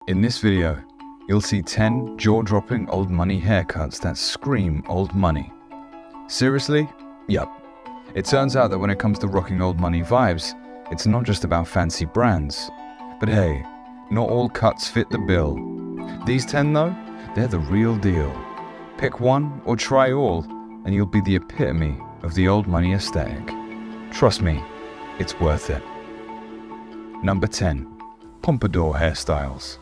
In this video, you'll see 10 jaw-dropping old money haircuts that scream old money. Seriously? Yup. It turns out that when it comes to rocking old money vibes, it's not just about fancy brands. But hey, not all cuts fit the bill. These 10 though, they're the real deal. Pick one or try all, and you'll be the epitome of the old money aesthetic. Trust me, it's worth it. Number 10. Pompadour hairstyles.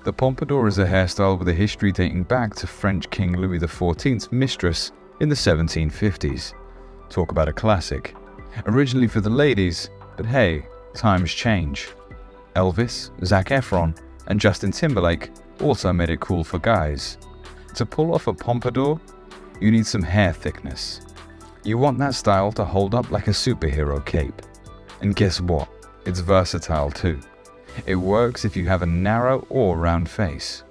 The pompadour is a hairstyle with a history dating back to French King Louis XIV's mistress in the 1750s. Talk about a classic. Originally for the ladies, but hey, times change. Elvis, Zac Efron, and Justin Timberlake also made it cool for guys. To pull off a pompadour, you need some hair thickness. You want that style to hold up like a superhero cape. And guess what? It's versatile too. It works if you have a narrow or round face.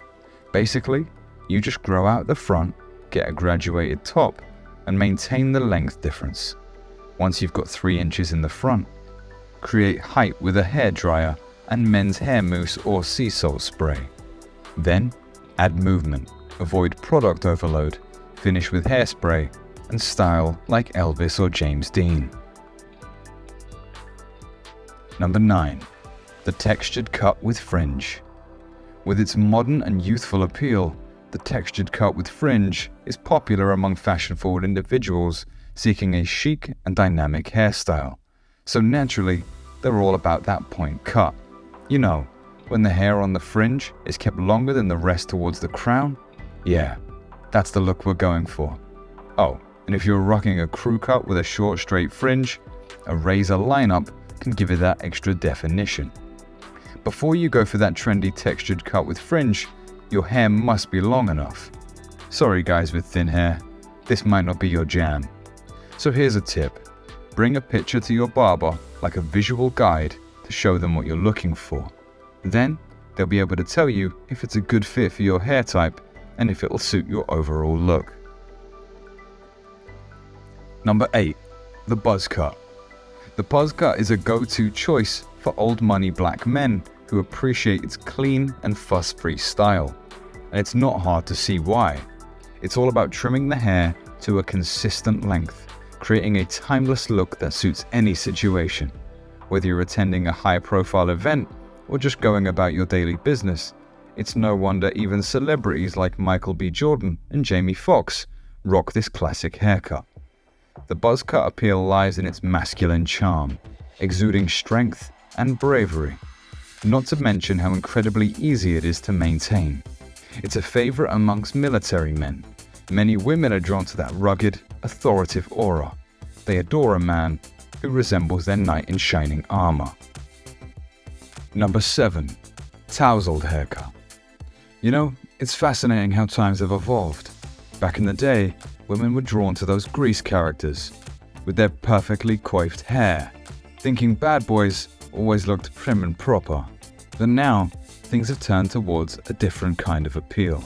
Basically, you just grow out the front, get a graduated top, and maintain the length difference. Once you've got 3 inches in the front, create height with a hairdryer and men's hair mousse or sea salt spray. Then, add movement, avoid product overload, finish with hairspray, and style like Elvis or James Dean. Number 9. The textured cut with fringe. With its modern and youthful appeal, the textured cut with fringe is popular among fashion-forward individuals seeking a chic and dynamic hairstyle. So naturally, they're all about that point cut. You know, when the hair on the fringe is kept longer than the rest towards the crown? Yeah, that's the look we're going for. Oh, and if you're rocking a crew cut with a short straight fringe, a razor lineup can give it that extra definition. Before you go for that trendy textured cut with fringe, your hair must be long enough. Sorry guys with thin hair, this might not be your jam. So here's a tip. Bring a picture to your barber like a visual guide to show them what you're looking for. Then, they'll be able to tell you if it's a good fit for your hair type and if it'll suit your overall look. Number 8. The buzz cut. The buzz cut is a go-to choice for old money black men who appreciate its clean and fuss-free style. And it's not hard to see why. It's all about trimming the hair to a consistent length, creating a timeless look that suits any situation. Whether you're attending a high-profile event or just going about your daily business, it's no wonder even celebrities like Michael B. Jordan and Jamie Foxx rock this classic haircut. The buzz cut appeal lies in its masculine charm, exuding strength and bravery. Not to mention how incredibly easy it is to maintain. It's a favorite amongst military men. Many women are drawn to that rugged, authoritative aura. They adore a man who resembles their knight in shining armor. Number 7. Tousled haircut. You know, it's fascinating how times have evolved. Back in the day, women were drawn to those grease characters with their perfectly coiffed hair, thinking bad boys always looked prim and proper. But now, things have turned towards a different kind of appeal.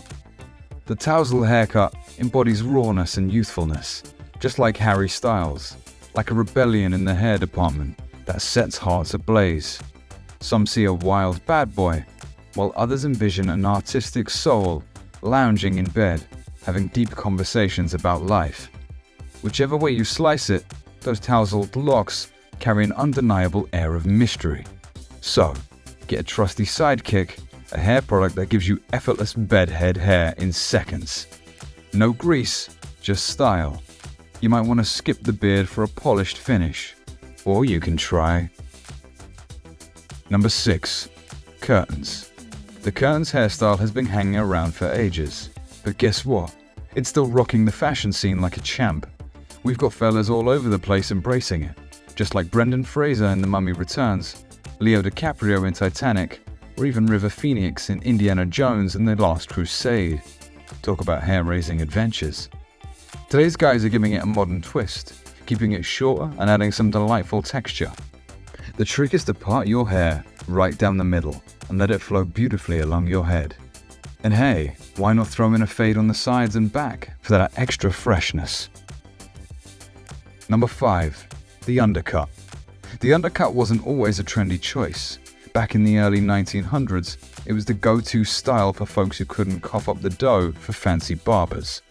The tousled haircut embodies rawness and youthfulness, just like Hairstyles, like a rebellion in the hair department that sets hearts ablaze. Some see a wild bad boy, while others envision an artistic soul lounging in bed, having deep conversations about life. Whichever way you slice it, those tousled locks carry an undeniable air of mystery. So, get a trusty sidekick, a hair product that gives you effortless bedhead hair in seconds. No grease, just style. You might want to skip the beard for a polished finish, or you can try. Number 6. Curtains. The curtains hairstyle has been hanging around for ages, but guess what? It's still rocking the fashion scene like a champ. We've got fellas all over the place embracing it, just like Brendan Fraser in The Mummy Returns, Leo DiCaprio in Titanic, or even River Phoenix in Indiana Jones and The Last Crusade. Talk about hair-raising adventures. Today's guys are giving it a modern twist, keeping it shorter and adding some delightful texture. The trick is to part your hair right down the middle and let it flow beautifully along your head. And hey, why not throw in a fade on the sides and back for that extra freshness? Number 5. The undercut. The undercut wasn't always a trendy choice, Back in the early 1900s, it was the go-to style for folks who couldn't cough up the dough for fancy barbers.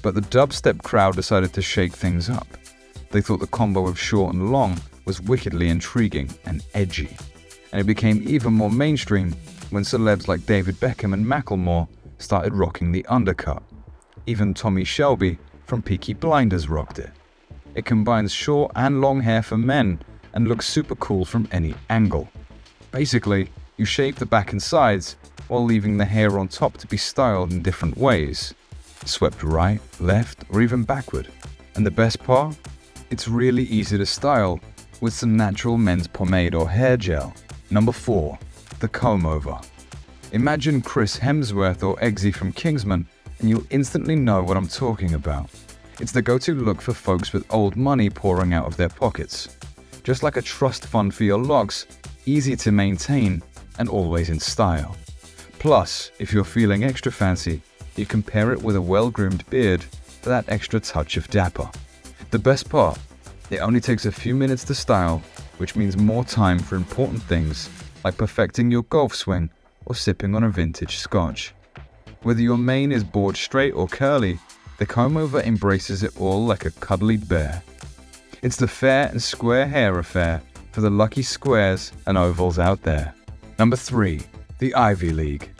But the dubstep crowd decided to shake things up. They thought the combo of short and long was wickedly intriguing and edgy. And it became even more mainstream when celebs like David Beckham and Macklemore started rocking the undercut. Even Tommy Shelby from Peaky Blinders rocked it. It combines short and long hair for men and looks super cool from any angle. Basically, you shave the back and sides while leaving the hair on top to be styled in different ways. Swept right, left, or even backward. And the best part? It's really easy to style with some natural men's pomade or hair gel. Number 4. The comb over. Imagine Chris Hemsworth or Eggsy from Kingsman and you'll instantly know what I'm talking about. It's the go-to look for folks with old money pouring out of their pockets. Just like a trust fund for your locks, easy to maintain and always in style. Plus, if you're feeling extra fancy, you can pair it with a well-groomed beard for that extra touch of dapper. The best part, it only takes a few minutes to style, which means more time for important things like perfecting your golf swing or sipping on a vintage scotch. Whether your mane is bored straight or curly, the comb over embraces it all like a cuddly bear. It's the fair and square hair affair for the lucky squares and ovals out there. Number 3. The Ivy League.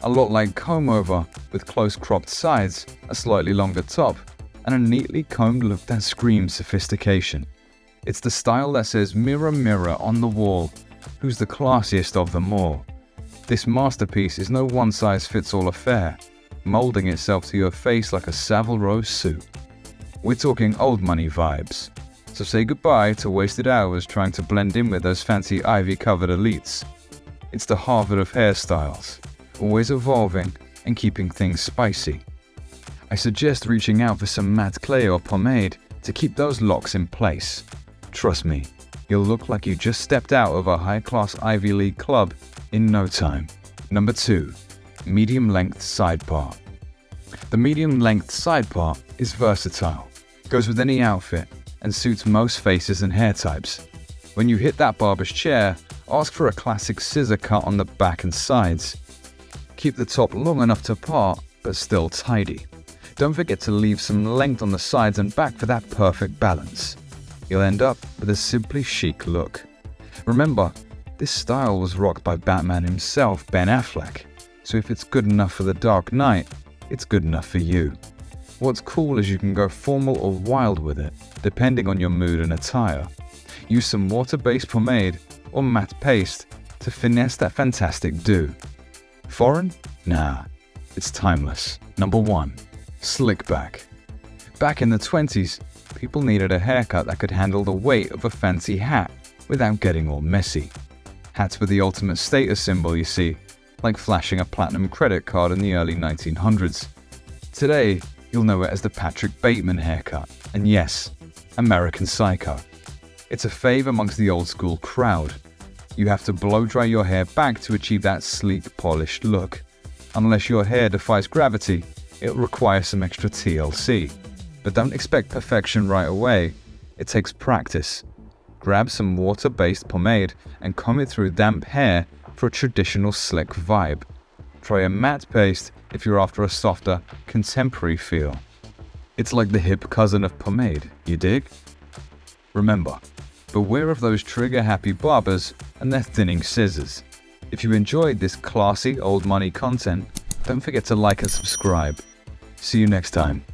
A lot like comb over, with close cropped sides, a slightly longer top, and a neatly combed look that screams sophistication. It's the style that says mirror mirror on the wall, who's the classiest of them all. This masterpiece is no one-size-fits-all affair, molding itself to your face like a Savile Row suit. We're talking old money vibes, so say goodbye to wasted hours trying to blend in with those fancy ivy-covered elites. It's the Harvard of hairstyles, always evolving and keeping things spicy. I suggest reaching out for some matte clay or pomade to keep those locks in place. Trust me, you'll look like you just stepped out of a high-class Ivy League club in no time. Number 2. Medium-length side part. The medium-length side part is versatile, goes with any outfit, and suits most faces and hair types. When you hit that barber's chair, ask for a classic scissor cut on the back and sides. Keep the top long enough to part, but still tidy. Don't forget to leave some length on the sides and back for that perfect balance. You'll end up with a simply chic look. Remember, this style was rocked by Batman himself, Ben Affleck. So if it's good enough for the Dark Knight, it's good enough for you. What's cool is you can go formal or wild with it, depending on your mood and attire. Use some water-based pomade or matte paste to finesse that fantastic do. Foreign? Nah, it's timeless. Number 1. Slick back. Back in the 20s, people needed a haircut that could handle the weight of a fancy hat without getting all messy. Hats were the ultimate status symbol, you see, like flashing a platinum credit card in the early 1900s. Today, you'll know it as the Patrick Bateman haircut, and yes, American Psycho. It's a fave amongst the old school crowd. You have to blow dry your hair back to achieve that sleek, polished look. Unless your hair defies gravity, it'll require some extra TLC. But don't expect perfection right away. It takes practice. Grab some water-based pomade and comb it through damp hair for a traditional slick vibe. Try a matte paste if you're after a softer, contemporary feel. It's like the hip cousin of pomade, you dig? Remember, beware of those trigger-happy barbers and their thinning scissors. If you enjoyed this classy old money content, don't forget to like and subscribe. See you next time.